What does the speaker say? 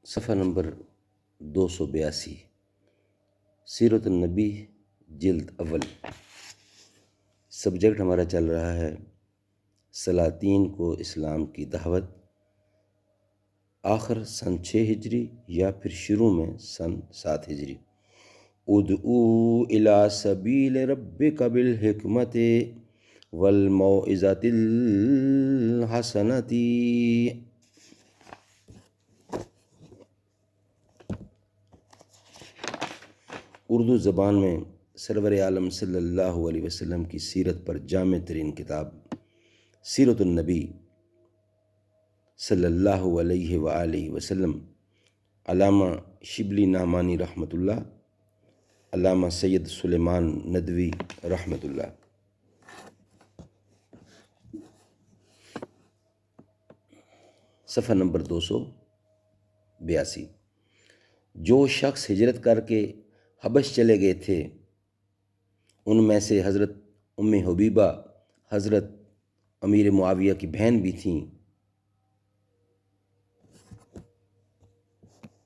صفحہ نمبر 282، سیرت النبی جلد اول۔ سبجیکٹ ہمارا چل رہا ہے سلاطین کو اسلام کی دعوت، آخر سن 6 ہجری یا پھر شروع میں سن 7 ہجری۔ ادعو الی سبیل ربک بالحکمت والموعظۃ الحسنۃ۔ اردو زبان میں سرور عالم صلی اللہ علیہ وسلم کی سیرت پر جامع ترین کتاب سیرت النبی صلی اللہ علیہ وآلہ وسلم، علامہ شبلی نعمانی رحمۃ اللہ، علامہ سید سلیمان ندوی رحمۃ اللہ۔ صفحہ نمبر 282۔ جو شخص ہجرت کر کے حبش چلے گئے تھے ان میں سے حضرت ام حبیبہ حضرت امیر معاویہ کی بہن بھی تھیں،